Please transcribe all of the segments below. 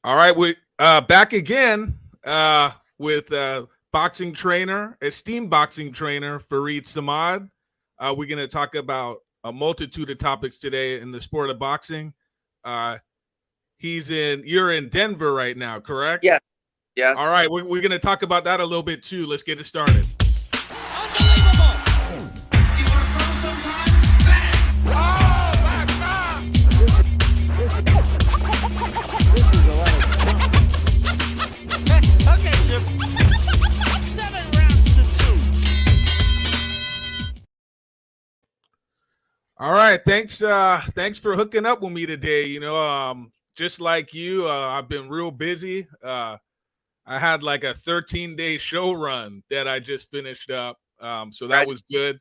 All right, we back again with boxing trainer, esteemed boxing trainer Fareed Samad. We're going to talk about a multitude of topics today in the sport of boxing. Uh, you're in Denver right now, correct? Yes, All yes. right, we're going to talk about that a little bit too. Let's get it started. Unbelievable! You want to throw sometime? Bang! Oh, my God! Okay, Chip. 7 rounds to 2. All right, thanks for hooking up with me today. Just like you, I've been real busy. I had like a 13-day show run that I just finished up. So that Right. was good.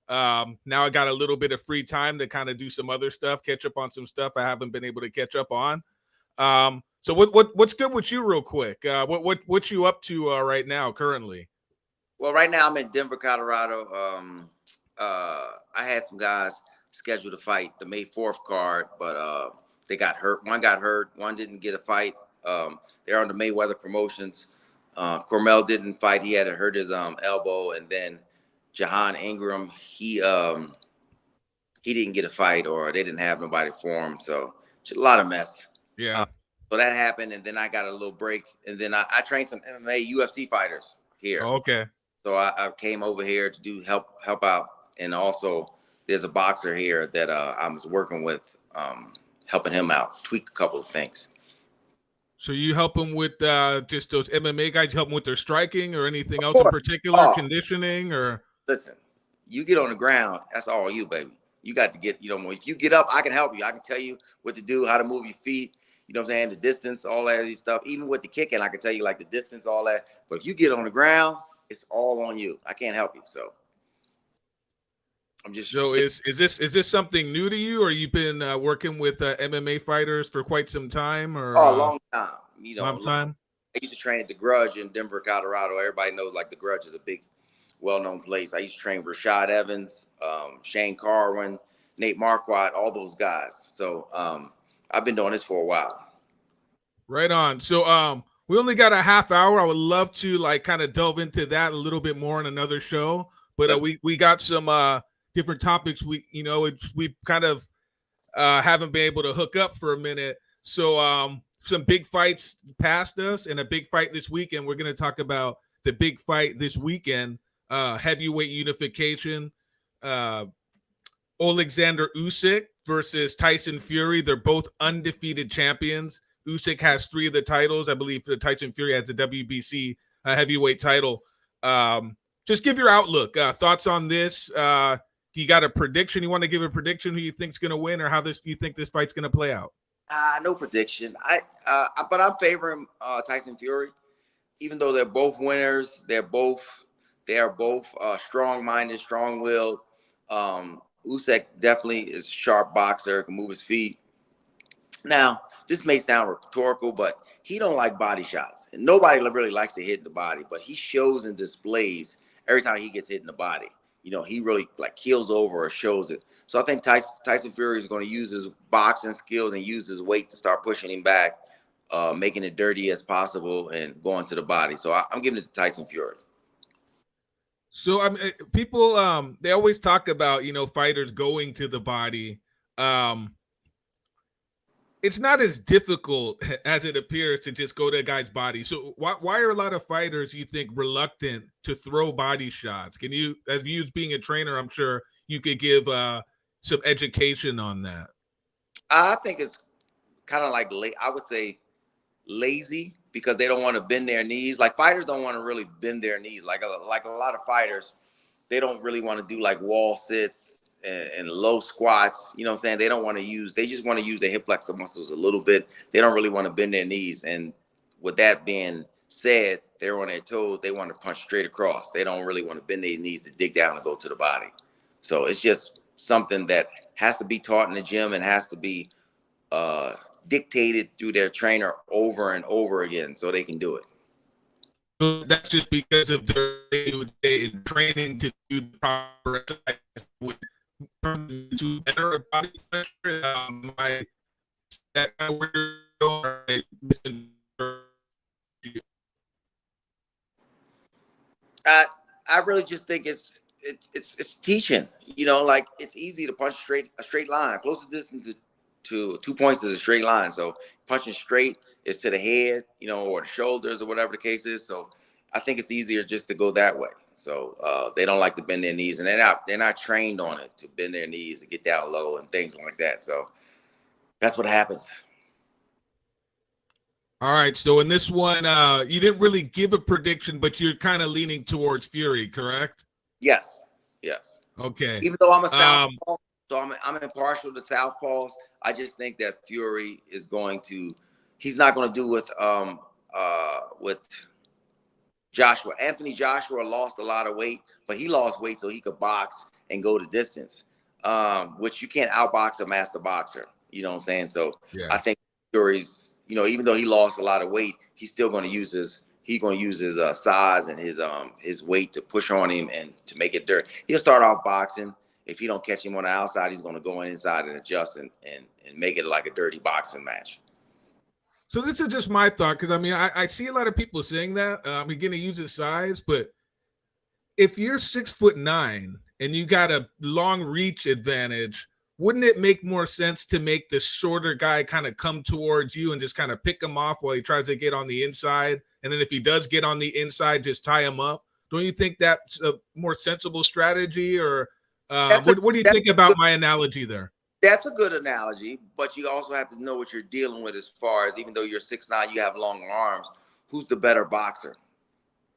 Now I got a little bit of free time to kind of do some other stuff, catch up on some stuff I haven't been able to catch up on. So what's good with you, real quick? What you up to right now, currently? Well, right now I'm in Denver, Colorado. I had some guys scheduled to fight the May 4th card, but they got hurt. One got hurt. One didn't get a fight. They're on the Mayweather Promotions. Cormel didn't fight. He had to hurt his elbow, and then Jahan Ingram, he didn't get a fight, or they didn't have nobody for him. So it's a lot of mess. Yeah. So that happened, and then I got a little break, and then I trained some MMA, UFC fighters here. Oh, okay. So I came over here to do help out, and also there's a boxer here that I was working with, helping him out, tweak a couple of things. So you help them with just those MMA guys? You help them with their striking or anything else in particular, conditioning or? Listen, you get on the ground, that's all you, baby. You got to get, if you get up, I can help you. I can tell you what to do, how to move your feet. You know what I'm saying? The distance, all that stuff. Even with the kicking, I can tell you like the distance, all that. But if you get on the ground, it's all on you. I can't help you. So I'm just. So is this something new to you, or you've been working with MMA fighters for quite some time, or a long time? Long time. I used to train at the Grudge in Denver, Colorado. Everybody knows like the Grudge is a big, well-known place. I used to train Rashad Evans, Shane Carwin, Nate Marquardt, all those guys. So I've been doing this for a while. Right on. So we only got a half hour. I would love to like kind of delve into that a little bit more in another show. But we got some different topics. We kind of haven't been able to hook up for a minute. So some big fights past us and a big fight this weekend. We're going to talk about the big fight this weekend, heavyweight unification. Alexander Usyk versus Tyson Fury. They're both undefeated champions. Usyk has 3 of the titles. I believe Tyson Fury has the WBC heavyweight title. Just give your outlook, thoughts on this. You got a prediction? You want to give a prediction who you think's going to win, or how you think this fight's going to play out? No prediction. But I'm favoring Tyson Fury, even though they're both winners. They are both strong-minded, strong-willed. Usyk definitely is a sharp boxer, can move his feet. Now, this may sound rhetorical, but he don't like body shots. And nobody really likes to hit in the body, but he shows and displays every time he gets hit in the body. He really like keels over or shows it. So I think Tyson Fury is going to use his boxing skills and use his weight to start pushing him back, making it dirty as possible and going to the body. So I'm giving it to Tyson Fury. So I mean, people they always talk about fighters going to the body. It's not as difficult as it appears to just go to a guy's body. So why are a lot of fighters, you think, reluctant to throw body shots? Can you, as you being a trainer, I'm sure you could give some education on that. I think it's kind of like, I would say, lazy, because they don't want to bend their knees. Like fighters don't want to really bend their knees. Like a lot of fighters, they don't really want to do like wall sits and low squats. You know what I'm saying? They don't want to use, they just want to use their hip flexor muscles a little bit. They don't really want to bend their knees. And with that being said, they're on their toes. They want to punch straight across. They don't really want to bend their knees to dig down and go to the body. So it's just something that has to be taught in the gym and has to be dictated through their trainer over and over again so they can do it. So that's just because of their training to do the proper exercise to better body pressure. I really just think it's teaching. You know, like it's easy to punch a straight line. Closest distance to 2 points is a straight line. So punching straight is to the head, you know, or the shoulders or whatever the case is. So I think it's easier just to go that way. So they don't like to bend their knees, and they're not trained on it to bend their knees and get down low and things like that. So that's what happens. All right. So in this one, you didn't really give a prediction, but you're kind of leaning towards Fury, correct? Yes, yes. Okay. Even though I'm a southpaw, so I'm impartial to southpaws. I just think that Fury is going to. He's not going to do with Joshua. Anthony Joshua lost a lot of weight, but he lost weight so he could box and go the distance, which you can't outbox a master boxer. You know what I'm saying? So yeah. I think Fury's, you know, even though he lost a lot of weight, he's still going to use his size and his weight to push on him and to make it dirt. He'll start off boxing. If he don't catch him on the outside, he's going to go inside and adjust and make it like a dirty boxing match. So this is just my thought, because I mean, I see a lot of people saying that he's going to use his size, but if you're 6'9" and you got a long reach advantage, wouldn't it make more sense to make the shorter guy kind of come towards you and just kind of pick him off while he tries to get on the inside? And then if he does get on the inside, just tie him up. Don't you think that's a more sensible strategy? Or what do you think about my analogy there? That's a good analogy, but you also have to know what you're dealing with as far as, even though you're 6'9", you have long arms, who's the better boxer?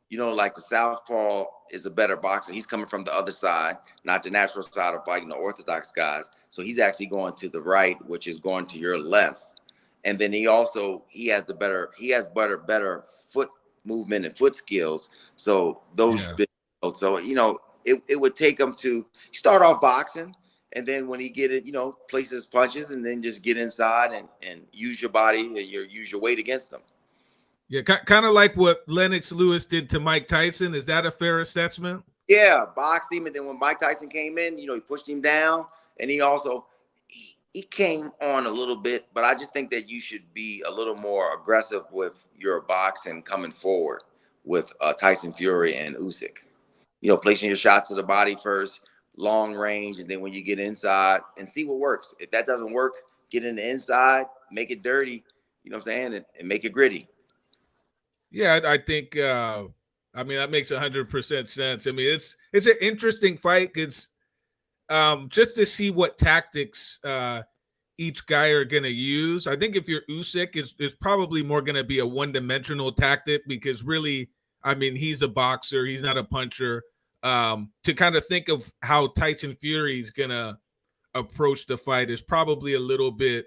You know, like the southpaw is a better boxer. He's coming from the other side, not the natural side of fighting the orthodox guys. So he's actually going to the right, which is going to your left. And then he has better foot movement and foot skills. So so, you know, it would take him to start off boxing. And then when he get it, you know, place his punches and then just get inside and use your body and use your weight against him. Yeah, kind of like what Lennox Lewis did to Mike Tyson. Is that a fair assessment? Yeah, boxed him, and then when Mike Tyson came in, you know, he pushed him down, and he came on a little bit, but I just think that you should be a little more aggressive with your boxing coming forward with Tyson Fury and Usyk. You know, placing your shots to the body first, long range, and then when you get inside and see what works. If that doesn't work, get in the inside, make it dirty, you know what I'm saying, and make it gritty. Yeah, I think I mean that makes 100% sense. I mean, it's an interesting fight. It's just to see what tactics each guy are going to use. I think if you're Usyk, it's probably more going to be a one-dimensional tactic, because really, I mean, he's a boxer, he's not a puncher. To kind of think of how Tyson Fury is going to approach the fight is probably a little bit,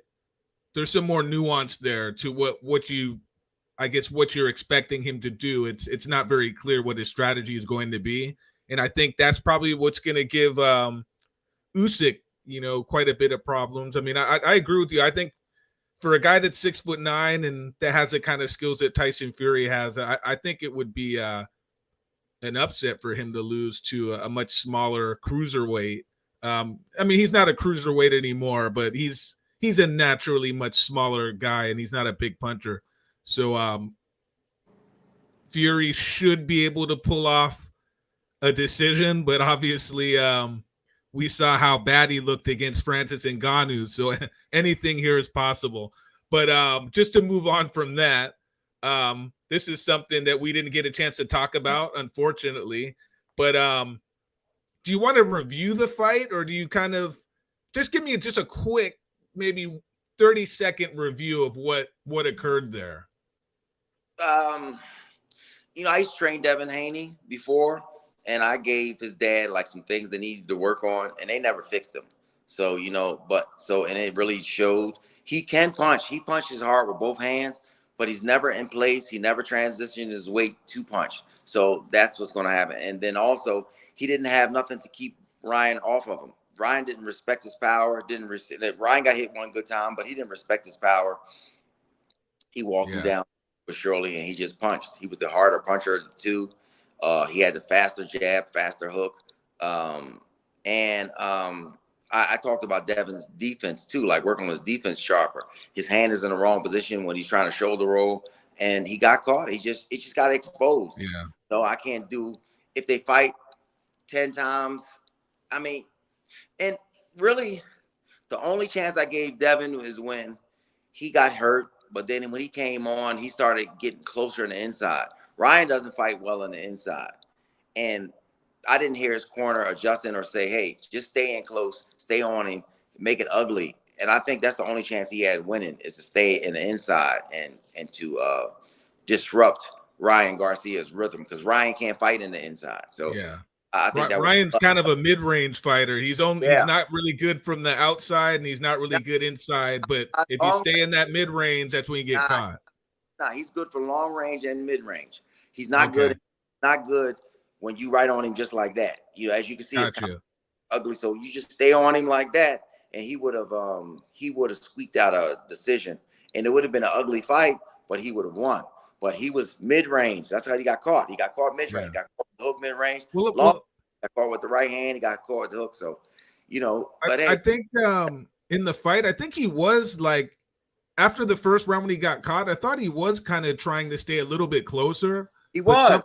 there's some more nuance there to what you're expecting him to do. It's not very clear what his strategy is going to be. And I think that's probably what's going to give Usyk, you know, quite a bit of problems. I mean, I agree with you. I think for a guy that's 6'9" and that has the kind of skills that Tyson Fury has, I think it would be an upset for him to lose to a much smaller cruiserweight. I mean, he's not a cruiserweight anymore, but he's a naturally much smaller guy, and he's not a big puncher. So Fury should be able to pull off a decision, but obviously we saw how bad he looked against Francis Ngannou, so anything here is possible. But just to move on from that, this is something that we didn't get a chance to talk about, unfortunately. But do you want to review the fight, or do you kind of just give me just a quick, maybe 30-second review of what occurred there? You know, I used to train Devin Haney before, and I gave his dad like some things they needed to work on, and they never fixed them. So, you know, and it really showed. He can punch. He punches hard with both hands, but he's never in place. He never transitioned his weight to punch. So that's what's going to happen. And then also, he didn't have nothing to keep Ryan off of him. Ryan didn't respect his power. Ryan got hit one good time, but he didn't respect his power. He walked him down surely, and he just punched. He was the harder puncher of the two. He had the faster jab, faster hook, and I talked about Devin's defense too, like working on his defense sharper. His hand is in the wrong position when he's trying to shoulder roll, and he got caught. It just got exposed. Yeah. So I can't do if they fight 10 times. I mean, and really, the only chance I gave Devin is when he got hurt. But then when he came on, he started getting closer in the inside. Ryan doesn't fight well in the inside, and I didn't hear his corner adjusting or say, hey, just stay in close, stay on him, make it ugly. And I think that's the only chance he had winning is to stay in the inside and to disrupt Ryan Garcia's rhythm, because Ryan can't fight in the inside. So yeah, I think that Ryan's kind of a mid-range fighter. He's not really good from the outside, and he's not really good inside. But if you stay in that mid-range, that's when you get caught. Nah, he's good for long range and mid-range. He's not good. Not good when you right on him just like that. You know, as you can see, it's kind of ugly. So you just stay on him like that, and he would have squeaked out a decision, and it would have been an ugly fight, but he would have won. But he was mid-range. That's how he got caught. He got caught mid-range. Got caught with the hook mid-range. Got caught with the right hand. He got caught with the hook. So, you know. But I think in the fight, I think he was like, after the first round when he got caught, I thought he was kind of trying to stay a little bit closer. He was.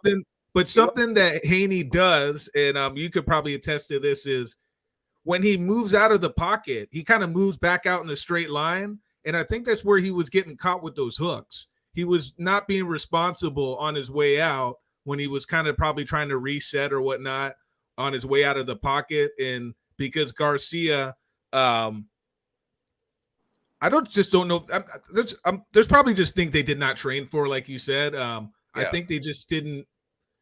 But something that Haney does, and you could probably attest to this, is when he moves out of the pocket, he kind of moves back out in the straight line. And I think that's where he was getting caught with those hooks. He was not being responsible on his way out when he was kind of probably trying to reset or whatnot on his way out of the pocket. And because Garcia, I don't know. There's probably just things they did not train for, like you said. I think they just didn't.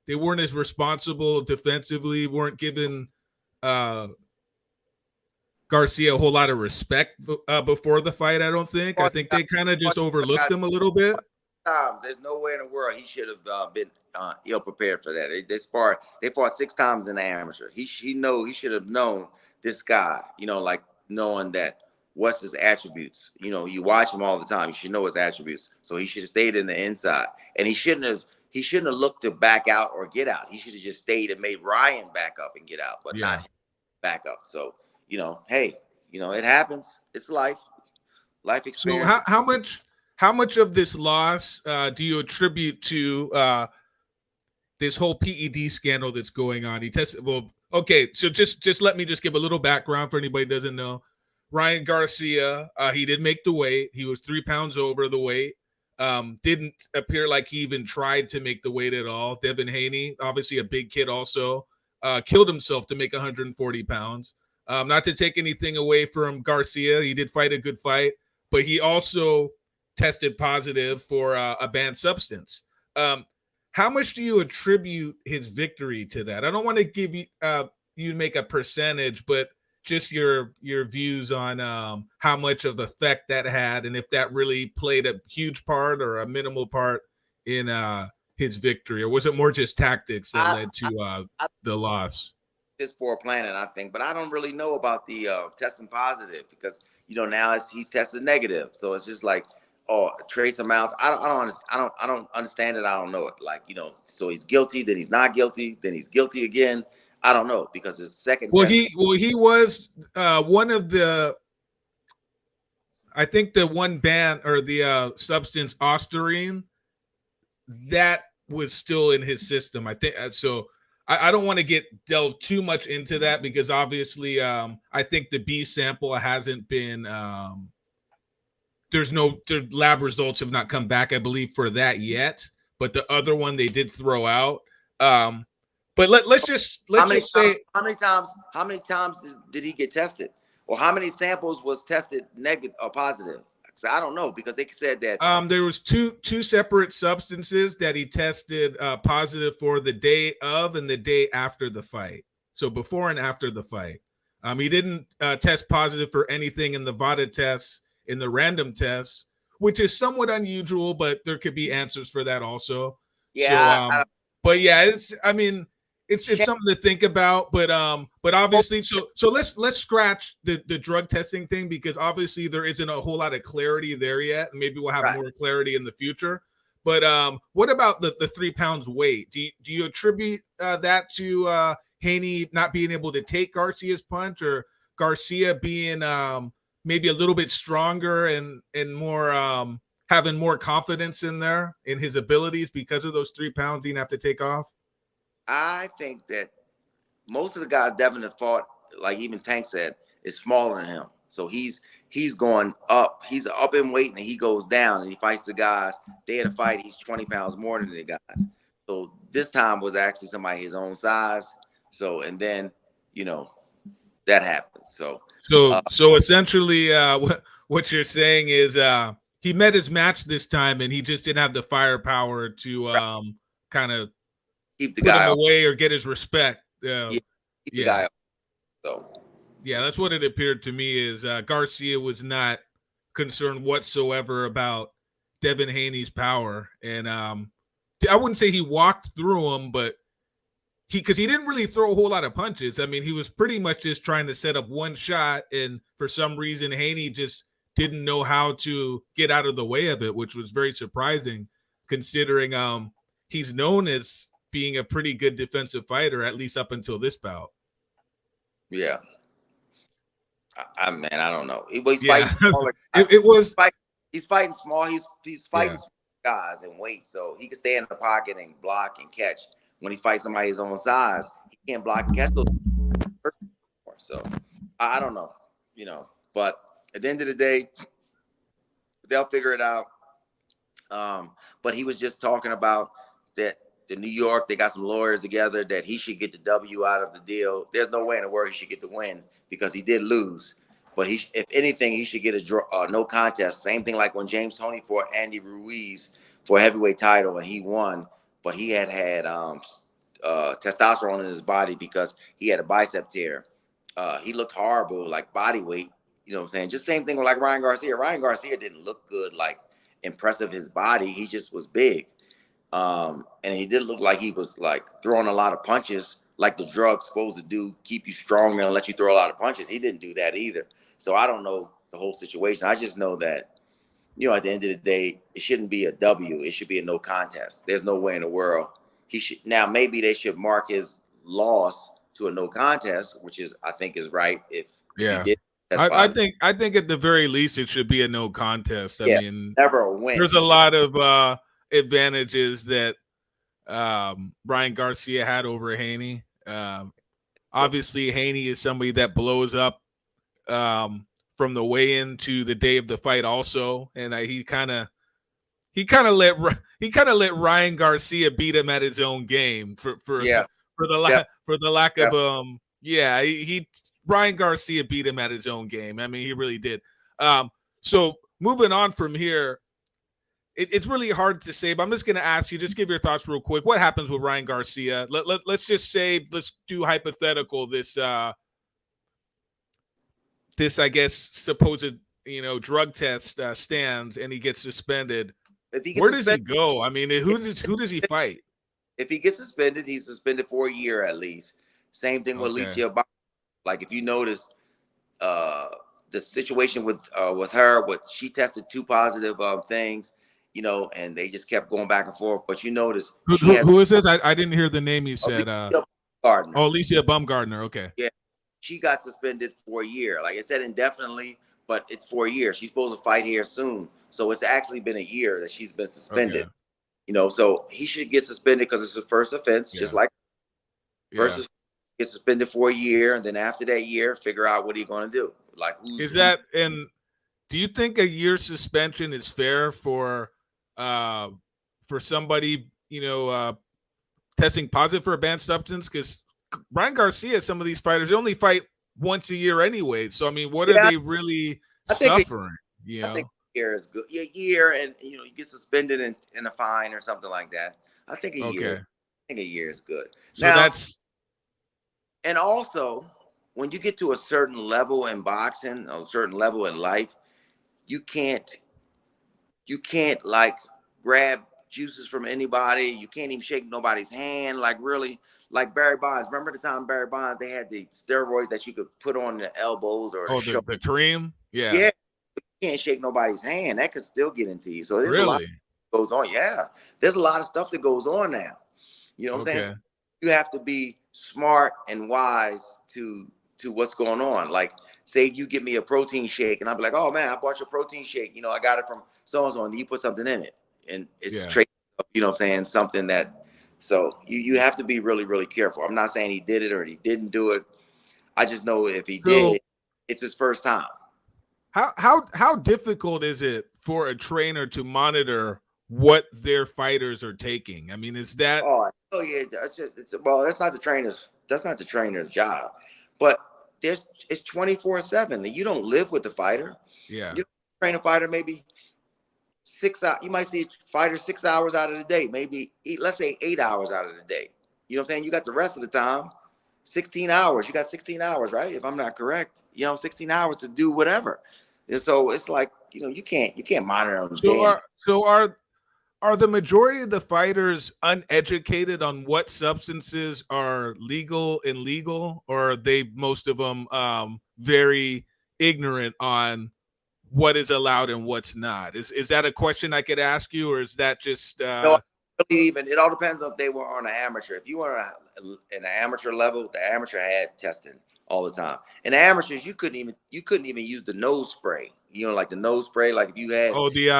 They weren't as responsible defensively. Weren't giving Garcia a whole lot of respect before the fight. I don't think. I think they kind of just overlooked him a little bit. There's no way in the world he should have been ill prepared for that. They fought 6 times in the amateur. He should have known this guy. You know, like knowing that what's his attributes. You know, you watch him all the time. You should know his attributes. So he should have stayed in the inside, and he shouldn't have looked to back out or get out. He should have just stayed and made Ryan back up and get out, but not back up. So, you know, hey, you know, it happens. It's life experience. So how much of this loss do you attribute to this whole PED scandal that's going on? He tested. Well, okay. So just let me just give a little background for anybody who doesn't know. Ryan Garcia, he did make the weight. He was 3 pounds over the weight. Didn't appear like he even tried to make the weight at all. Devin Haney, obviously a big kid also, killed himself to make 140 pounds. Not to take anything away from Garcia. He did fight a good fight, but he also tested positive for a banned substance. How much do you attribute his victory to that? I don't want to give you you make a percentage, but just your views on how much of effect that had, and if that really played a huge part or a minimal part in his victory, or was it more just tactics that led to the loss? His poor planning, I think, but I don't really know about the testing positive, because you know now he's tested negative, so it's just like, oh, trace amounts. I don't understand it. I don't know it. Like, you know, so he's guilty, then he's not guilty, then he's guilty again. I don't know, because his second. He was one of the. I think the one ban or the substance Ostarine that was still in his system. I think so. I don't want to delve too much into that, because obviously I think the B sample hasn't been. The lab results have not come back, I believe, for that yet. But the other one they did throw out. But let's just say how many times did he get tested, or how many samples was tested negative or positive? So I don't know, because they said that there was two separate substances that he tested positive for the day of and the day after the fight. So before and after the fight, he didn't test positive for anything in the VADA tests, in the random tests, which is somewhat unusual, but there could be answers for that also. Yeah. So, but yeah, it's something to think about, but obviously, so let's scratch the drug testing thing, because obviously there isn't a whole lot of clarity there yet. Maybe we'll have more clarity in the future. But what about the 3 pounds weight? Do you attribute that to Haney not being able to take Garcia's punch, or Garcia being maybe a little bit stronger and more having more confidence in his abilities because of those 3 pounds he didn't have to take off? I think that most of the guys Devin have fought, like even Tank said, is smaller than him. So he's going up. He's up in weight and he goes down and he fights the guys. Day of the fight, he's 20 pounds more than the guys. So this time was actually somebody his own size. So, and then, that happened. So essentially what you're saying is he met his match this time and he just didn't have the firepower to kind of keep the put guy him up. away or get his respect. Keep the guy up. So yeah, that's what it appeared to me is Garcia was not concerned whatsoever about Devin Haney's power. And I wouldn't say he walked through him, but because he didn't really throw a whole lot of punches. I mean, he was pretty much just trying to set up one shot. And for some reason, Haney just didn't know how to get out of the way of it, which was very surprising considering he's known as being a pretty good defensive fighter, at least up until this bout. Yeah. I don't know. He's fighting smaller guys. He's fighting small. He's fighting small guys in weight, so he can stay in the pocket and block and catch. When he fights somebody his own size, he can't block and catch those. So I don't know, But at the end of the day, they'll figure it out. But he was just talking about that the New York, they got some lawyers together that he should get the W out of the deal. There's no way in the world he should get the win because he did lose. But if anything, he should get a draw, no contest. Same thing like when James Toney fought Andy Ruiz for a heavyweight title and he won, but he had testosterone in his body because he had a bicep tear. He looked horrible, like body weight. You know what I'm saying? Just same thing with like Ryan Garcia. Ryan Garcia didn't look good, like impressive his body. He just was big. And he did look like he was like throwing a lot of punches, like the drug's supposed to do, keep you stronger and let you throw a lot of punches. He didn't do that either. So I don't know the whole situation. I just know that, at the end of the day, it shouldn't be a W. It should be a no contest. There's no way in the world he should. Now, maybe they should mark his loss to a no contest, which I think is right. If he did, I think at the very least it should be a no contest. I mean, never a win. There's a lot of advantages that Ryan Garcia had over Haney. Obviously, Haney is somebody that blows up from the weigh-in to the day of the fight, also, and he kind of let Ryan Garcia beat him at his own game for the lack of Ryan Garcia beat him at his own game. I mean, he really did. So moving on from here, it's really hard to say, but I'm just going to ask you, just give your thoughts real quick. What happens with Ryan Garcia? Let's just say, let's do hypothetical. This I guess supposed drug test stands and he gets suspended. Where does he go? I mean, who does he fight? If he gets suspended, he's suspended for a year at least. Same thing with Alicia. Like if you notice, the situation with her, she tested 2 positive things, and they just kept going back and forth. But you notice who is this? I didn't hear the name you said. Gardner. Oh, Alicia Baumgardner. Okay. Yeah, she got suspended for a year. Like I said, indefinitely, but it's for a year. She's supposed to fight here soon, so it's actually been a year that she's been suspended. Okay. So he should get suspended because it's his first offense, just like versus get suspended for a year, and then after that year, figure out what he's going to do. Like, and do you think a year suspension is fair for somebody testing positive for a banned substance? Because Ryan Garcia, some of these fighters, they only fight once a year anyway. So I mean, what are they really suffering? I think a year is good. Yeah, year, and you get suspended and a fine or something like that. I think a year. I think a year is good. So now, and also when you get to a certain level in boxing, a certain level in life, you can't like grab juices from anybody. You can't even shake nobody's hand. Like really, like Barry Bonds. Remember the time Barry Bonds, they had the steroids that you could put on the elbows or the cream? Yeah. Yeah. You can't shake nobody's hand. That could still get into you. So there's a lot that goes on. Yeah. There's a lot of stuff that goes on now. You know what I'm saying? So you have to be smart and wise to to what's going on. Like, say you give me a protein shake, and I'll be like, oh man, I bought your protein shake. You know, I got it from so and so, and you put something in it, and it's Yeah. you know what I'm saying, something that. So you have to be really, really careful. I'm not saying he did it or he didn't do it. I just know if he did, it's his first time. How difficult is it for a trainer to monitor what their fighters are taking? I mean, is that Oh yeah, that's not the trainer's job. But it's 24/7. You don't live with the fighter. yeah. You train a fighter maybe 6 hours. You might see a fighter 6 hours out of the day, maybe let's say 8 hours out of the day. You know what I'm saying? You got the rest of the time, 16 hours. You got 16 hours, right? If I'm not correct, 16 hours to do whatever. And so it's like, you can't monitor them Are the majority of the fighters uneducated on what substances are legal and illegal, or are they, most of them, very ignorant on what is allowed and what's not? Is that a question I could ask you, or is that just it all depends on if they were on an amateur. If you were on an amateur level, the amateur had testing all the time. And the amateurs, you couldn't even use the nose spray. Like the nose spray, like if you had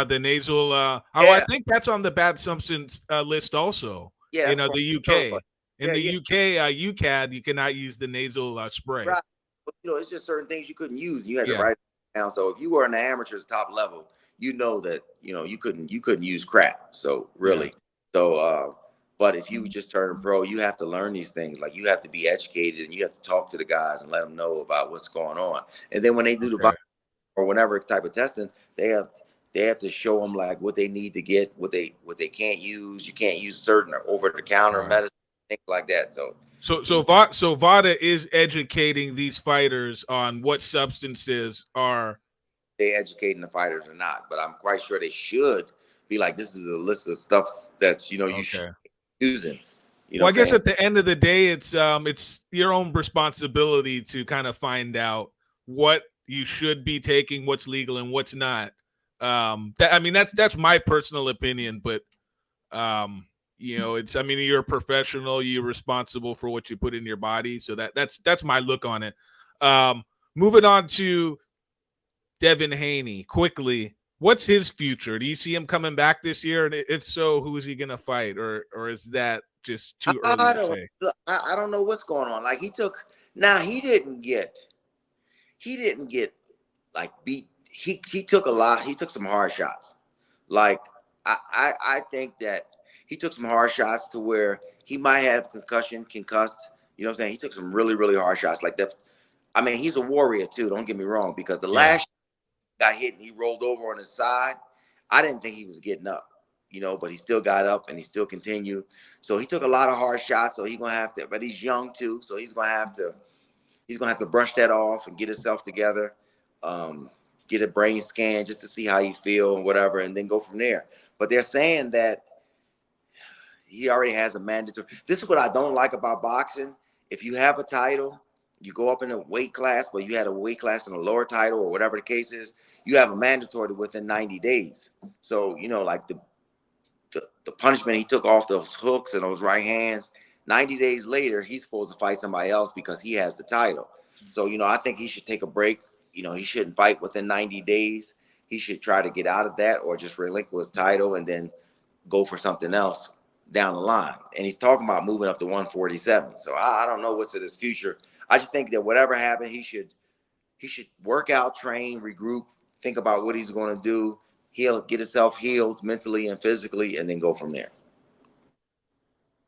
the nasal I think that's on the bad substance list also. Yeah, the UK. In the UK, UCAD, you cannot use the nasal spray. Right. But, it's just certain things you couldn't use. You had to Yeah. write it down. So if you were an amateur's top level, that you couldn't use crap. So really, Yeah. so but if you just turn pro, you have to learn these things. Like you have to be educated and you have to talk to the guys and let them know about what's going on. And then when they do the or whatever type of testing, they have to show them like what they need to get, what they can't use. You can't use certain over the counter medicine, things like that. So VADA is educating these fighters on what substances are they educating the fighters or not, but I'm quite sure they should be like, this is a list of stuff that's you should be using. Well, I guess at the end of the day, it's your own responsibility to kind of find out what you should be taking, what's legal and what's not. That's my personal opinion, but you're a professional, you're responsible for what you put in your body. So that's my look on it. Moving on to Devin Haney quickly. What's his future? Do you see him coming back this year? And if so, who is he going to fight? Or is that just too early to say? I don't know what's going on. Like he didn't get like beat. He took a lot. He took some hard shots. Like I think that he took some hard shots to where he might have concussed. You know what I'm saying? He took some really, really hard shots like that. I mean, he's a warrior too. Don't get me wrong, because the last got hit and he rolled over on his side. I didn't think he was getting up, but he still got up and he still continued. So he took a lot of hard shots. So he's gonna have to, but he's young too. So he's gonna have to brush that off and get himself together, get a brain scan just to see how you feel and whatever, and then go from there. But they're saying that he already has a mandatory. This is what I don't like about boxing. If you have a title, you go up in a weight class, but you had a weight class in a lower title or whatever the case is, you have a mandatory within 90 days. So, like the punishment he took off those hooks and those right hands, 90 days later, he's supposed to fight somebody else because he has the title. So, I think he should take a break. He shouldn't fight within 90 days. He should try to get out of that or just relinquish his title and then go for something else down the line. And he's talking about moving up to 147. So I don't know what's in his future. I just think that whatever happened, he should work out, train, regroup, think about what he's going to do, get himself healed mentally and physically, and then go from there.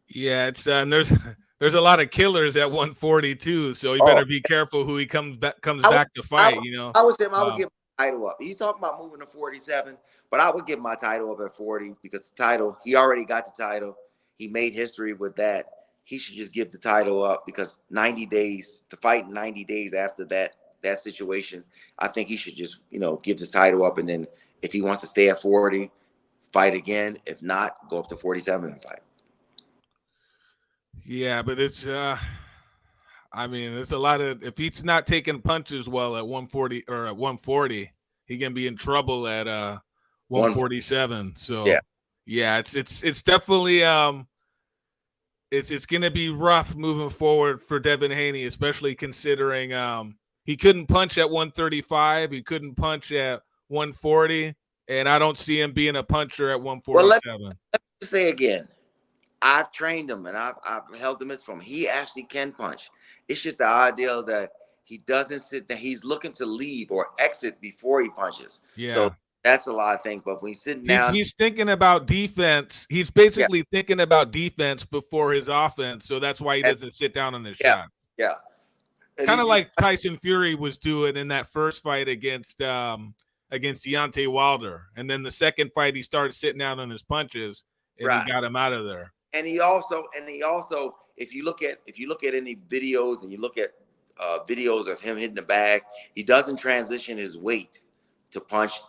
Yeah, it's there's a lot of killers at 142, so you better be careful who he comes back to fight. I would say I would give my title up. He's talking about moving to 47, but I would give my title up at 40 because the title, he already got the title. He made history with that. He should just give the title up because 90 days to fight 90 days after that situation, I think he should just, give his title up. And then if he wants to stay at 40, fight again. If not, go up to 47 and fight. Yeah, but it's there's a lot of, if he's not taking punches well at 140 or at 140, he can be in trouble at 147. So yeah, it's definitely it's going to be rough moving forward for Devin Haney, especially considering he couldn't punch at 135, he couldn't punch at 140, and I don't see him being a puncher at Well, 147. let me say again, I've trained him and I've held him from. He actually can punch. It's just the idea that he doesn't sit there. He's looking to leave or exit before he punches. Yeah. So that's a lot of things. But when he's sitting down, he's thinking about defense. He's basically thinking about defense before his offense. So that's why he doesn't sit down on his shots. Yeah. Kind of like Tyson Fury was doing in that first fight against Deontay Wilder. And then the second fight, he started sitting down on his punches and he got him out of there. And he also, if you look at any videos and you look at videos of him hitting the bag, he doesn't transition his weight to punch,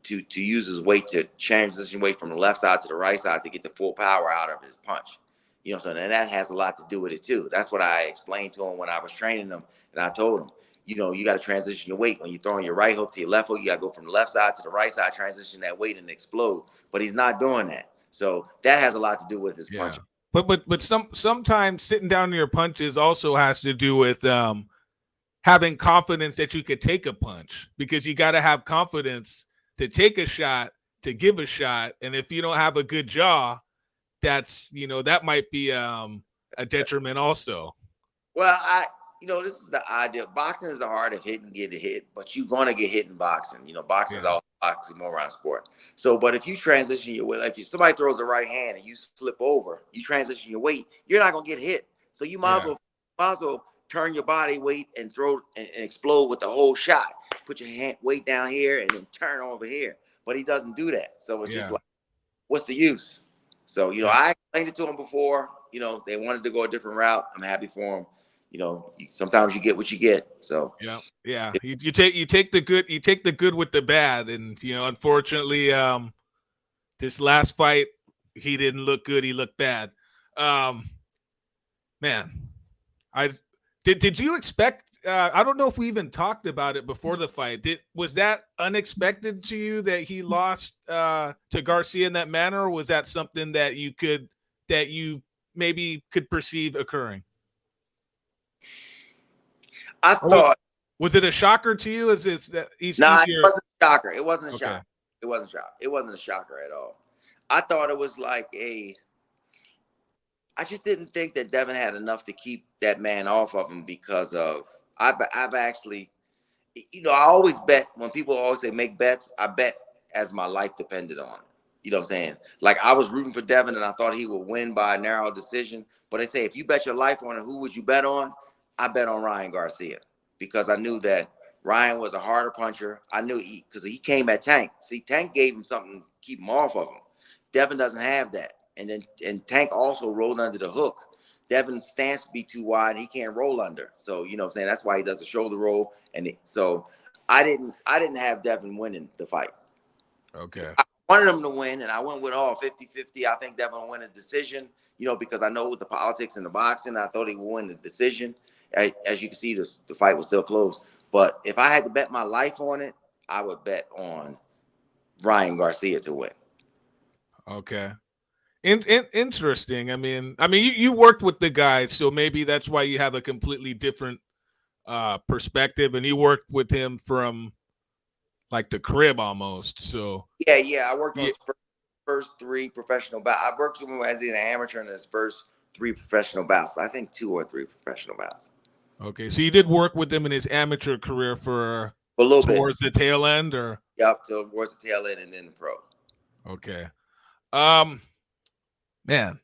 to use his weight to transition weight from the left side to the right side to get the full power out of his punch. You know, so and that has a lot to do with it too. That's what I explained to him when I was training him, and I told him, you know, you got to transition your weight. When you're throwing your right hook to your left hook, you got to go from the left side to the right side, transition that weight and explode. But he's not doing that. So that has a lot to do with his punching. But sometimes sitting down in your punches also has to do with having confidence that you could take a punch, because you got to have confidence to take a shot, to give a shot. And if you don't have a good jaw, that's, you know, that might be a detriment also. Well, this is the idea. Boxing is the art of hit and get hit, but you're going to get hit in boxing. You know, boxing is all oxymoron sport. So, but if you transition your weight, like if somebody throws a right hand and you slip over, you transition your weight, you're not going to get hit. So you might as well turn your body weight and throw and explode with the whole shot. Put your weight down here and then turn over here. But he doesn't do that. So it's just like, what's the use? So, you know, I explained it to him before. You know, they wanted to go a different route. I'm happy for him. You know, sometimes you get what you get. So you take the good with the bad, and you know, unfortunately, this last fight he didn't look good. He looked bad. Man, did you expect? I don't know if we even talked about it before the fight. Was that unexpected to you that he lost to Garcia in that manner, or was that something that you maybe could perceive occurring? I thought. Was it a shocker to you? Is it that he's it wasn't a shocker. It wasn't a shocker. It wasn't a shocker. It wasn't a shocker at all. I thought it was like I just didn't think that Devin had enough to keep that man off of him because of I've actually, you know, I always bet when people always say make bets, I bet as my life depended on it. You know what I'm saying? Like I was rooting for Devin and I thought he would win by a narrow decision. But they say if you bet your life on it, who would you bet on? I bet on Ryan Garcia because I knew that Ryan was a harder puncher. I knew because he came at Tank. See, Tank gave him something to keep him off of him. Devin doesn't have that. And Tank also rolled under the hook. Devin's stance be too wide. He can't roll under. So, you know what I'm saying? That's why he does the shoulder roll. So I didn't have Devin winning the fight. Okay. I wanted him to win, and I went with all 50-50. I think Devin will win a decision, you know, because I know with the politics in the boxing, I thought he would win the decision. As you can see, the fight was still close. But if I had to bet my life on it, I would bet on Ryan Garcia to win. Okay. Interesting. I mean, you worked with the guy, so maybe that's why you have a completely different perspective. And you worked with him from like the crib almost. So yeah, I worked on his first three professional bouts. I worked with him as an amateur in his first three professional bouts. I think 2 or 3 professional bouts. Okay, so you did work with him in his amateur career for a little towards bit. The tail end, or towards the tail end, and then the pro. Okay, man,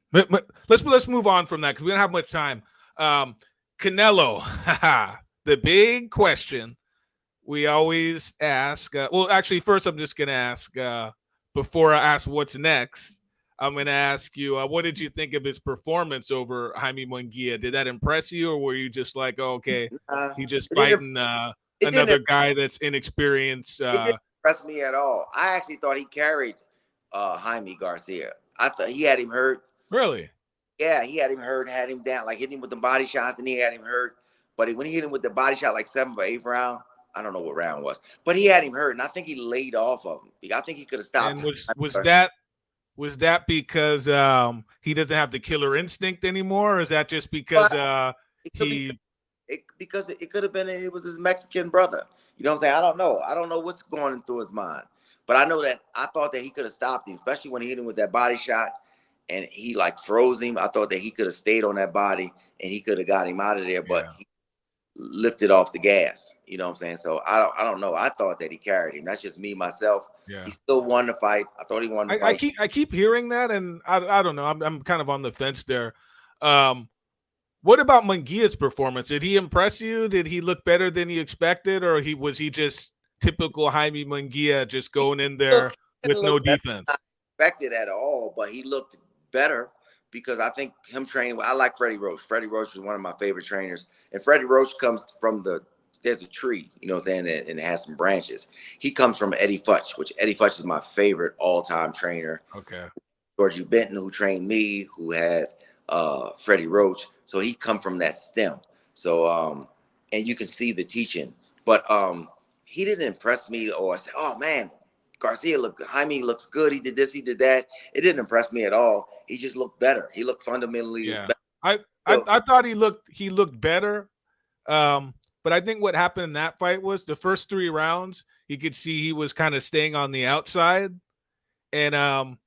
let's move on from that because we don't have much time. Canelo, the big question we always ask. Well, actually, first I'm just gonna ask before I ask what's next. I'm going to ask you, what did you think of his performance over Jaime Munguia? Did that impress you, or were you just like, oh, okay, he just fighting another guy that's inexperienced? It didn't impress me at all. I actually thought he carried Jaime Garcia. I thought he had him hurt. Really? Yeah, he had him hurt, had him down, like hitting him with the body shots, and he had him hurt. But when he hit him with the body shot, like 7th or 8th round, I don't know what round it was, but he had him hurt, and I think he laid off of him. I think he could have stopped. And Was that because he doesn't have the killer instinct anymore, or is that just because It could be because it could have been it was his Mexican brother. You know what I'm saying? I don't know. I don't know what's going through his mind. But I know that I thought that he could have stopped him, especially when he hit him with that body shot and he like froze him. I thought that he could have stayed on that body and he could have got him out of there, but he lifted off the gas. You know what I'm saying? So I don't know. I thought that he carried him. That's just me myself. Yeah. He still won the fight. I thought he won the fight. I keep hearing that, and I don't know. I'm kind of on the fence there. What about Munguia's performance? Did he impress you? Did he look better than you expected, or was he just typical Jaime Munguia, just going in there with no defense? Not expected at all, but he looked better because I think him training. I like Freddie Roach. Freddie Roach is one of my favorite trainers, and Freddie Roach comes from there's a tree, you know what I'm saying, and it has some branches. He comes from Eddie Futch, which Eddie Futch is my favorite all-time trainer. Okay. Georgie Benton, who trained me, who had Freddie Roach. So he come from that stem. So and you can see the teaching. But he didn't impress me or say, oh man, Jaime looks good. He did this, he did that. It didn't impress me at all. He just looked better. He looked fundamentally better. I thought he looked better. But I think what happened in that fight was the first 3 rounds, you could see he was kind of staying on the outside. And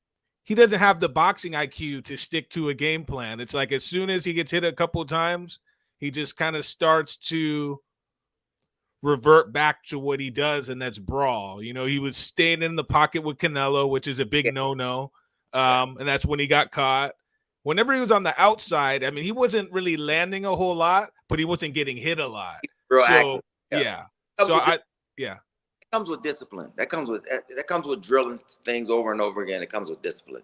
he doesn't have the boxing IQ to stick to a game plan. It's like as soon as he gets hit a couple of times, he just kind of starts to revert back to what he does, and that's brawl. You know, he was staying in the pocket with Canelo, which is a big no-no. And that's when he got caught. Whenever he was on the outside, I mean, he wasn't really landing a whole lot, but he wasn't getting hit a lot. So, yeah. It comes with discipline. That comes with drilling things over and over again. It comes with discipline.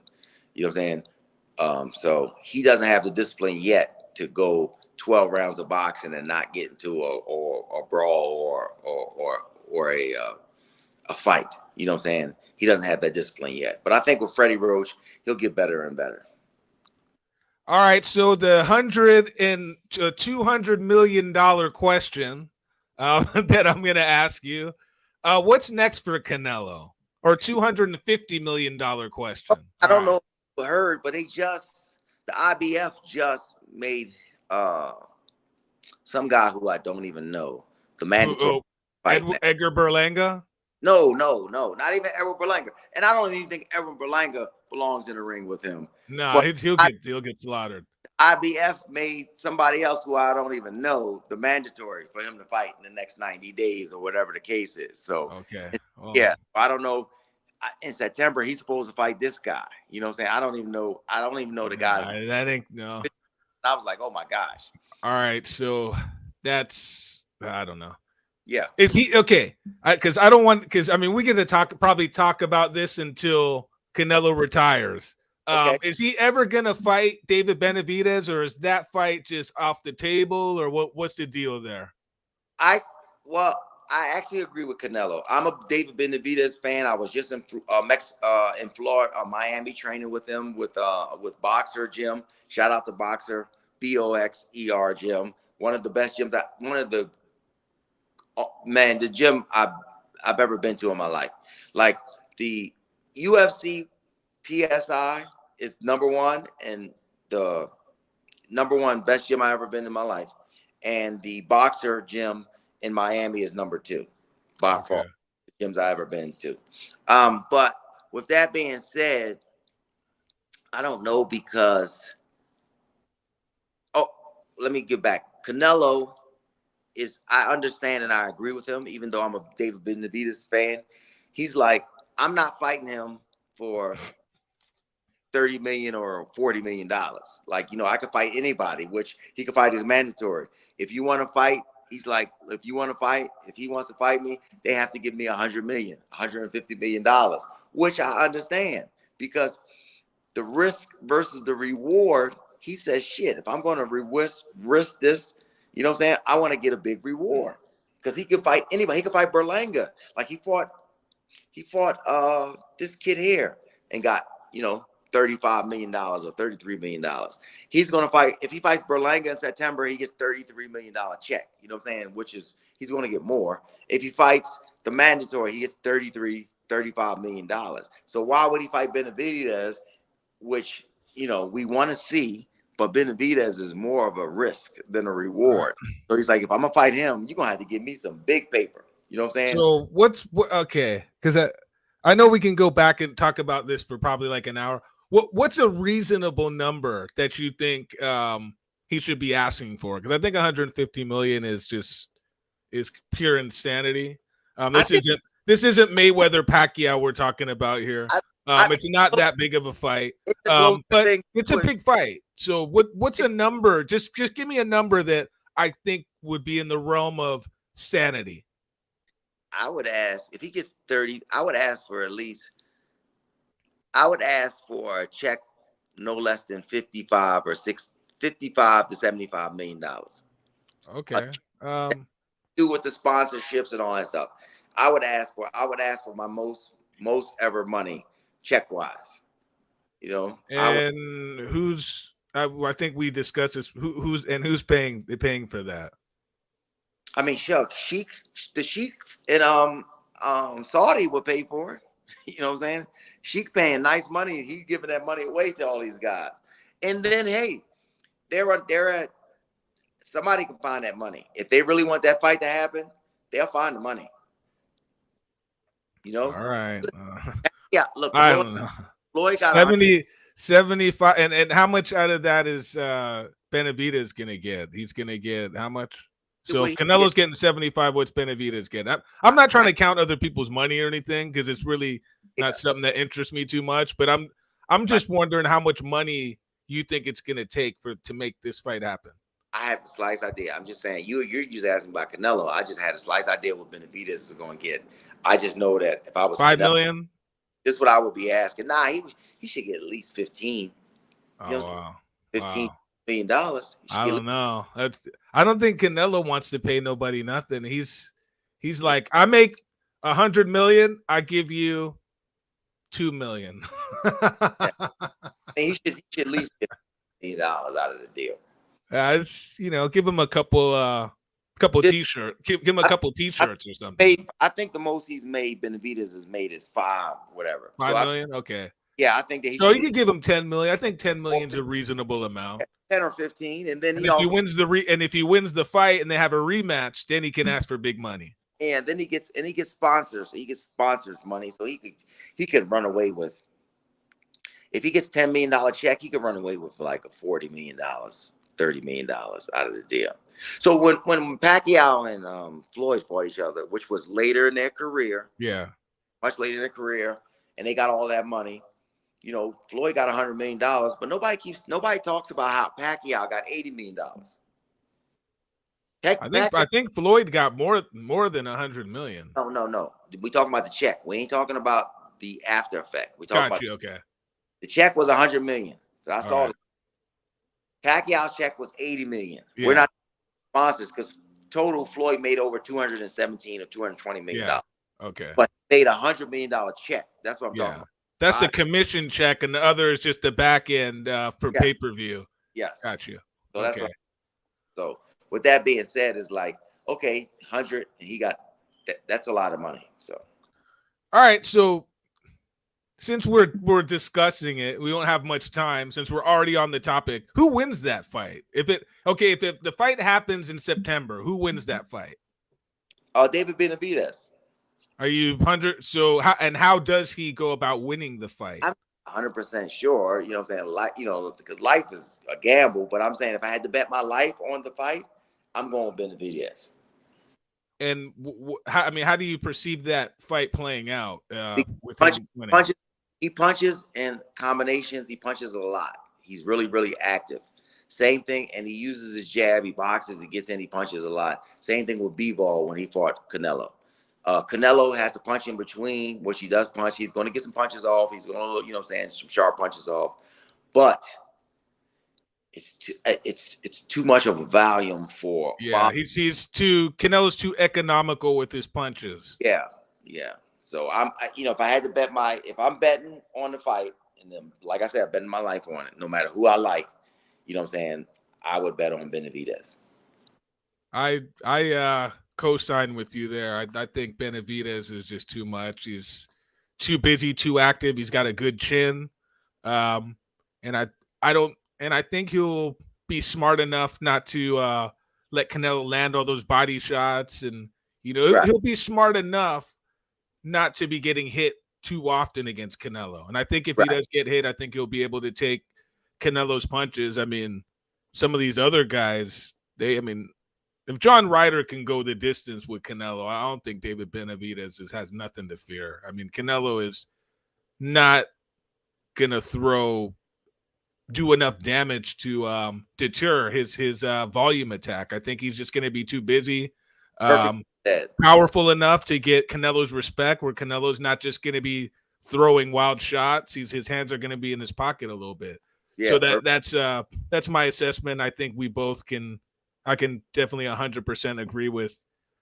You know what I'm saying? So he doesn't have the discipline yet to go 12 rounds of boxing and not get into a brawl or a fight. You know what I'm saying? He doesn't have that discipline yet. But I think with Freddie Roach, he'll get better and better. All right, so the $200 million question that I'm going to ask you, what's next for Canelo? Or $250 million question? I don't know if you heard, but the IBF just made some guy who I don't even know the mandatory fight. Edgar Berlanga? No, not even Edward Berlanga. And I don't even think Edward Berlanga belongs in the ring with him. No, he'll get slaughtered. IBF made somebody else who I don't even know the mandatory for him to fight in the next 90 days or whatever the case is. So okay, yeah, I don't know. In September, he's supposed to fight this guy. You know what I'm saying? I don't even know the guy. That ain't no. I was like, oh my gosh. All right, so that's I don't know. Yeah. Is he okay? Because I don't want because I mean we get to probably talk about this until Canelo retires. Okay. Is he ever gonna fight David Benavidez, or is that fight just off the table, or what's the deal there? I actually agree with Canelo. I'm a David Benavidez fan. I was just in Florida, Miami, training with him with Boxer Gym. Shout out to Boxer, BOXER Gym. One of the best gyms. The gym I've ever been to in my life. Like the UFC PSI is number 1 and the number 1 best gym I ever been in my life. And the Boxer Gym in Miami is number 2 by far, the gyms I ever been to. But with that being said, I don't know because let me get back. Canelo I understand and I agree with him, even though I'm a David Benavidez fan. He's like, I'm not fighting him for $30 million or $40 million. Like, you know, I could fight anybody, which he could fight as mandatory. If you want to fight, he's like, if he wants to fight me, they have to give me $100 million, $150 million, which I understand because the risk versus the reward, he says, shit, if I'm going to risk this, you know what I'm saying? I want to get a big reward because he can fight anybody. He can fight Berlanga. Like he fought this kid here and got, you know, $35 million or $33 million. He's going to fight. If he fights Berlanga in September, he gets $33 million check. You know what I'm saying? Which is, he's going to get more. If he fights the mandatory, he gets $35 million. So why would he fight Benavidez which we want to see. But Benavidez is more of a risk than a reward. So he's like, if I'm gonna fight him, you're gonna have to give me some big paper. You know what I'm saying? So okay? Because I know we can go back and talk about this for probably like an hour. What's a reasonable number that you think he should be asking for? Because I think 150 million is pure insanity. This isn't Mayweather Pacquiao we're talking about here. It's not that big of a fight, but it's a big fight. So what's a number? Just give me a number that I think would be in the realm of sanity. I would ask if he gets 30. I would ask for a check no less than 55 to 75 million dollars. Okay. Do with the sponsorships and all that stuff. I would ask for my most ever money check wise. And who's I think we discussed this. Who's paying for that? I mean, Sheikh in Saudi would pay for it. You know what I'm saying? Sheikh paying nice money. He's giving that money away to all these guys. And then, hey, somebody can find that money. If they really want that fight to happen, they'll find the money. All right. Yeah, look, I don't know. Floyd got 75, and how much out of that is Benavidez gonna get? He's gonna get how much? So if Canelo's getting 75, what's Benavidez getting? I'm not trying to count other people's money or anything because it's really not something that interests me too much. But I'm just wondering how much money you think it's gonna take to make this fight happen. I have the slice idea. I'm just saying you're just asking about Canelo. I just had a slice idea what Benavidez is going to get. I just know that if I was $5 million, this is what I would be asking. Nah, he should get at least 15. Wow. $15 million. I don't know. I don't think Canelo wants to pay nobody nothing. He's like, I make 100 million, I give you 2 million. He should at least get $1 million out of the deal. Give him a couple t-shirts. Give him a couple t-shirts or something. I think the most he's made, Benavidez has made is 5 million. Okay. Yeah, I think that you could give him 10 million. I think 10 million is a reasonable amount. 10 or 15, and then if he wins the fight and they have a rematch, then he can ask for big money. And then he gets sponsors. He gets sponsors money, so he could run away with. If he gets $10 million check, he could run away with like a $40 million, $30 million out of the deal. So when Pacquiao and Floyd fought each other, which was later in their career, much later in their career, and they got all that money, Floyd got $100 million, but nobody talks about how Pacquiao got $80 million. I think Floyd got more than 100 million. No. We talking about the check. We ain't talking about the after effect. We talking about okay. The check was 100 million. That's all. Pacquiao's check was 80 million. Yeah. We're not sponsors because total Floyd made over 217 or 220 million dollars. Okay. But made $100 million check. That's what I'm talking about. That's a commission check, and the other is just the back end for pay-per-view. Yes. Got you. So that's so with that being said, it's like, okay, 100, and he got that's a lot of money. So all right, so since we're discussing it, we don't have much time since we're already on the topic. Who wins that fight? If the fight happens in September, who wins that fight? David Benavidez. Are you 100? So how does he go about winning the fight? I'm 100% sure. You know what I'm saying? Because life is a gamble. But I'm saying if I had to bet my life on the fight, I'm going with Benavidez. And how do you perceive that fight playing out? With him winning? He punches in combinations. He punches a lot. He's really, really active. Same thing, and he uses his jab. He boxes. He gets in. He punches a lot. Same thing with B-Ball when he fought Canelo. Canelo has to punch in between, which he does punch. He's going to get some punches off. He's going to, some sharp punches off. But it's too much of a volume for. Yeah, Canelo's too economical with his punches. Yeah. So if I had to bet if I'm betting on the fight, and then like I said, I'm betting my life on it, no matter who I like, I would bet on Benavidez. I co-sign with you there. I think Benavidez is just too much. He's too busy, too active. He's got a good chin. and I think he'll be smart enough not to let Canelo land all those body shots, and Right. he'll be smart enough not to be getting hit too often against Canelo. And I think if he does get hit, I think he'll be able to take Canelo's punches. I mean, some of these other guys, if John Ryder can go the distance with Canelo, I don't think David Benavidez has nothing to fear. I mean, Canelo is not gonna do enough damage to deter his volume attack. I think he's just gonna be too busy. Powerful enough to get Canelo's respect, where Canelo's not just going to be throwing wild shots. His hands are going to be in his pocket a little bit. Yeah, so that's my assessment. I think I can definitely 100% agree with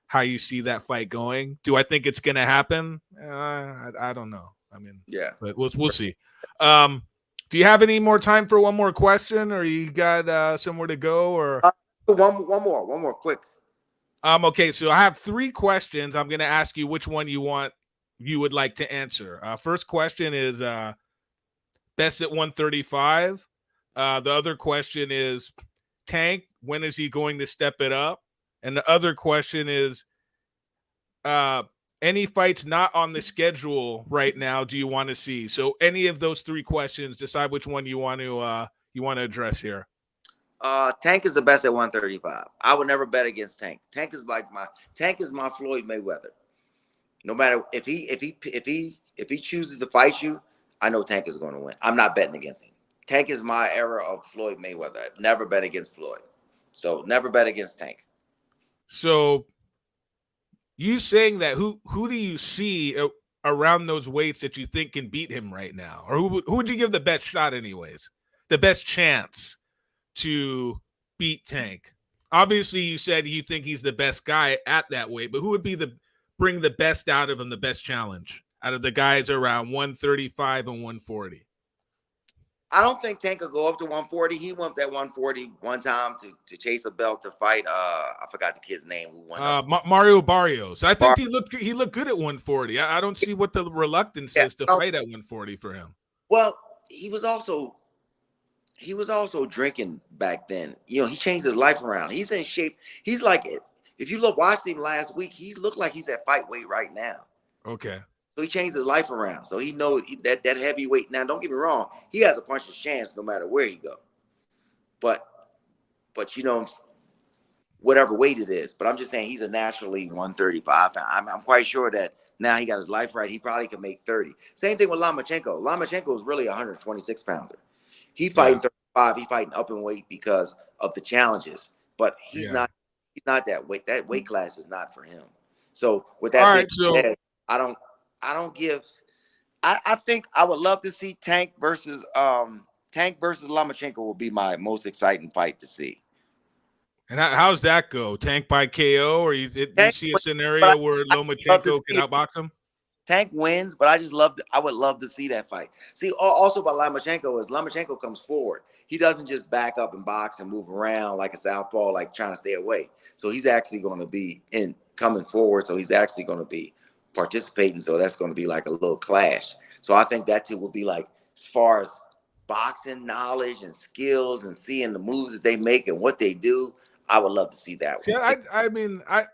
how you see that fight going. Do I think it's going to happen? I don't know. I mean, yeah, but we'll see. Do you have any more time for one more question, or you got somewhere to go, or one more quick? Okay, so I have 3 questions. I'm going to ask you which one you would like to answer. First question is best at 135. The other question is Tank, when is he going to step it up? And the other question is any fights not on the schedule right now do you want to see? So any of those 3 questions, decide which one you want to address here. Tank is the best at 135. I would never bet against Tank. Tank is my Floyd Mayweather. No matter if he chooses to fight you, I know Tank is going to win. I'm not betting against him. Tank is my era of Floyd Mayweather. I've never bet against Floyd. So never bet against Tank. So you saying that, who do you see around those weights that you think can beat him right now? Or who would you give the best shot anyways? The best chance to beat Tank? Obviously, you said you think he's the best guy at that weight, but who would be bring the best out of him, the best challenge out of the guys around 135 and 140? I don't think Tank could go up to 140. He went up at 140 one time to chase a belt to fight. I forgot the kid's name who won. Mario Barrios. I think he looked good at 140. I don't see what the reluctance is to fight at 140 for him. Well, he was also drinking back then. He changed his life around. He's in shape. He's like, if you watched him last week, he looked like he's at fight weight right now. Okay. So he changed his life around. So he knows that heavyweight. Now, don't get me wrong. He has a puncher's chance no matter where he go. But whatever weight it is. But I'm just saying he's a naturally 135. I'm quite sure that now he got his life right. He probably could make 30. Same thing with Lomachenko. Lomachenko is really a 126 pounder. He fighting 35. He fighting up in weight because of the challenges. But he's not that weight. That weight class is not for him. So with that said, I think I would love to see Tank versus Lomachenko will be my most exciting fight to see. And how's that go? Tank by KO, or you see a scenario where Lomachenko can outbox him? Tank wins, but I would love to see that fight. See, also about Lomachenko comes forward. He doesn't just back up and box and move around like a southpaw, like trying to stay away. So he's actually going to be coming forward. So he's actually going to be participating. So that's going to be like a little clash. So I think that too will be like, as far as boxing knowledge and skills and seeing the moves that they make and what they do, I would love to see that one. Yeah, I mean, I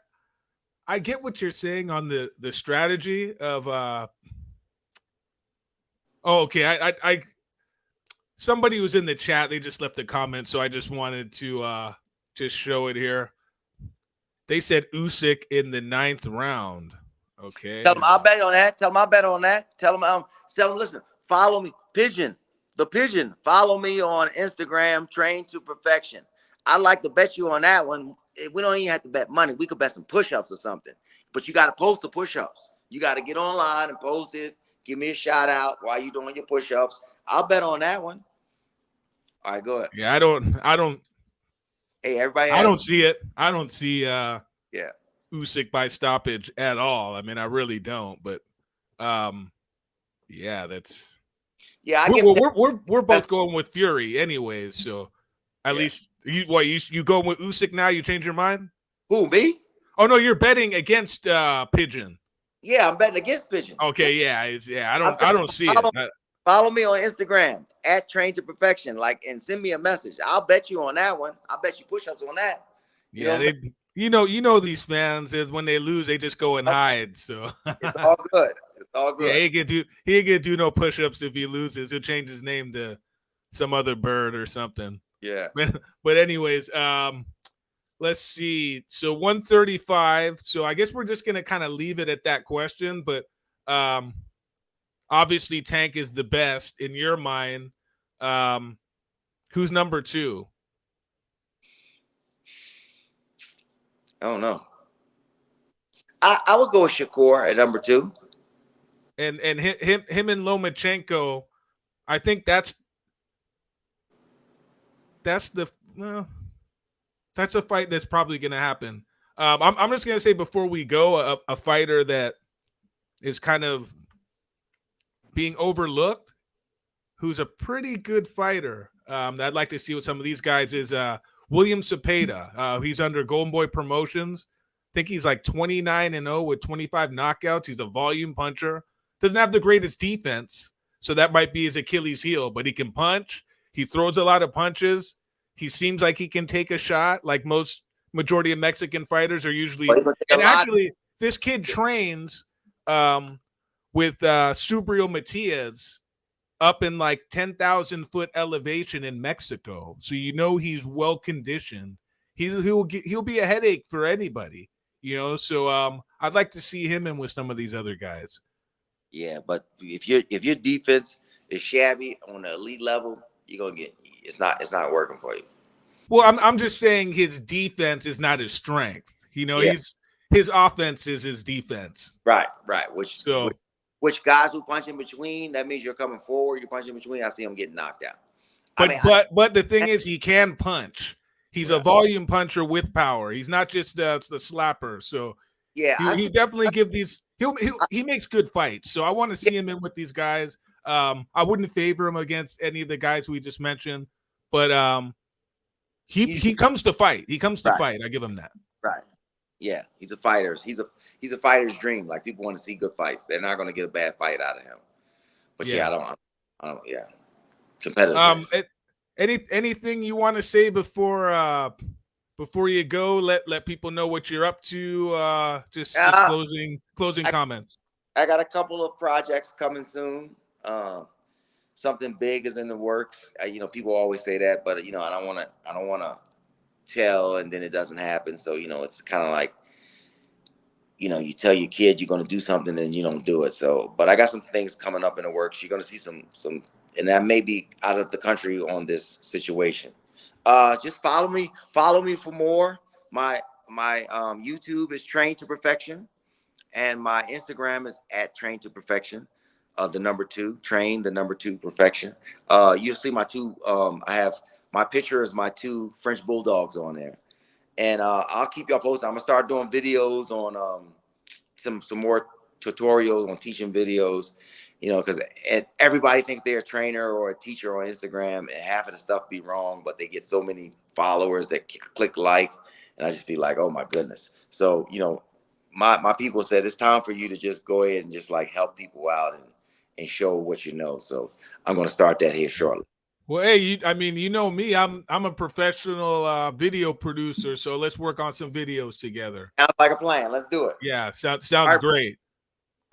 get what you're saying on the strategy of I somebody was in the chat, they just left a comment, so I just wanted to just show it here. They said Usyk in the 9th round. Okay. Tell them I'll bet on that. Tell them I'll bet on that. Tell them listen, follow me. The Pigeon. Follow me on Instagram, Train to Perfection. I'd like to bet you on that one. We don't even have to bet money. We could bet some push-ups or something. But you got to post the push-ups. You got to get online and post it. Give me a shout out while you're doing your push-ups. I'll bet on that one. All right, go ahead. Yeah, I don't. Hey, everybody. I don't see it. I don't see Usyk by stoppage at all. I mean, I really don't. But that's. Yeah, we're both going with Fury anyways. So at least you go with Usyk now. You change your mind? Who, me? Oh no, you're betting against Pigeon. Yeah, I'm betting against Pigeon. Okay, I don't see it. Follow me on Instagram at Train to Perfection. Like, and send me a message. I'll bet you on that one. I'll bet you push-ups on that. You know these fans is when they lose, they just go and hide. So It's all good. It's all yeah, good. he ain't gonna do no push-ups if he loses. He'll change his name to some other bird or something. Yeah. But anyways, let's see. So 135. So I guess we're just gonna kind of leave it at that question. But obviously Tank is the best in your mind. Who's number 2? I don't know. I would go with Shakur at number 2. And him and Lomachenko, I think that's a fight that's probably going to happen. I'm just going to say before we go, a fighter that is kind of being overlooked, who's a pretty good fighter that I'd like to see with some of these guys is William Cepeda. He's under Golden Boy Promotions. I think he's like 29-0 with 25 knockouts. He's a volume puncher. Doesn't have the greatest defense, so that might be his Achilles heel, but he can punch. He throws a lot of punches. He seems like he can take a shot, like majority of Mexican fighters are usually. And actually, this kid trains with Subriel Matias up in like 10,000-foot elevation in Mexico. So he's well conditioned. He'll be a headache for anybody, So I'd like to see him in with some of these other guys. Yeah, but if your defense is shabby on the elite level, you're gonna get it's not working for you. Well, I'm just saying his defense is not his strength. His offense is his defense. Right. Which guys who punch in between, that means you're coming forward, you punch in between, I see him getting knocked out. But the thing is, he can punch. He's a volume puncher with power. He's not just the slapper. So yeah, he definitely give these. He makes good fights. So I want to see him in with these guys. I wouldn't favor him against any of the guys we just mentioned, but he comes to fight. He comes to fight. I give him that. Right. Yeah, he's a fighter. He's a fighter's dream. Like, people want to see good fights. They're not going to get a bad fight out of him. But I don't. Yeah, competitive. Anything you want to say before you go? Let people know what you're up to. Just closing comments. I got a couple of projects coming soon. Something big is in the works. People always say that, but I don't want to tell, and then it doesn't happen. So it's kind of like you tell your kid you're going to do something, then you don't do it. So, but I got some things coming up in the works. You're going to see some, and that may be out of the country on this situation. Just follow me for more. My YouTube is Train to Perfection, and my Instagram is at Train to Perfection. The number 2, Train, the number 2, Perfection. You'll see my 2. I have my picture is my 2 French bulldogs on there, and I'll keep y'all posted. I'm gonna start doing videos on some more tutorials on teaching videos. Because everybody thinks they're a trainer or a teacher on Instagram, and half of the stuff be wrong, but they get so many followers that click like, and I just be like, oh my goodness. So my people said it's time for you to just go ahead and just like help people out and show what you know. So I'm going to start that here shortly. Well, hey, me. I'm a professional video producer, so let's work on some videos together. Sounds like a plan. Let's do it. Yeah, sounds great.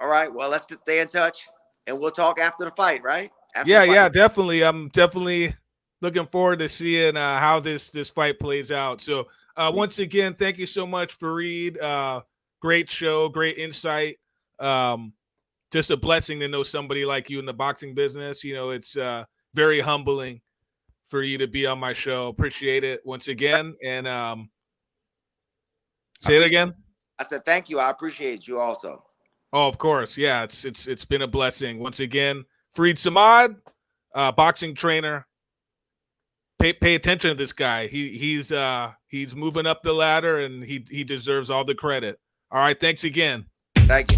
All right. Well, let's stay in touch, and we'll talk after the fight, right? Yeah, definitely. I'm definitely looking forward to seeing how this fight plays out. So once again, thank you so much, Farid. Great show, great insight. Just a blessing to know somebody like you in the boxing business. It's very humbling for you to be on my show. Appreciate it once again. And say it again. I said thank you. I appreciate you also. Oh, of course. Yeah, it's been a blessing. Once again, Farid Samad, boxing trainer. Pay attention to this guy. He's moving up the ladder, and he deserves all the credit. All right, thanks again. Thank you.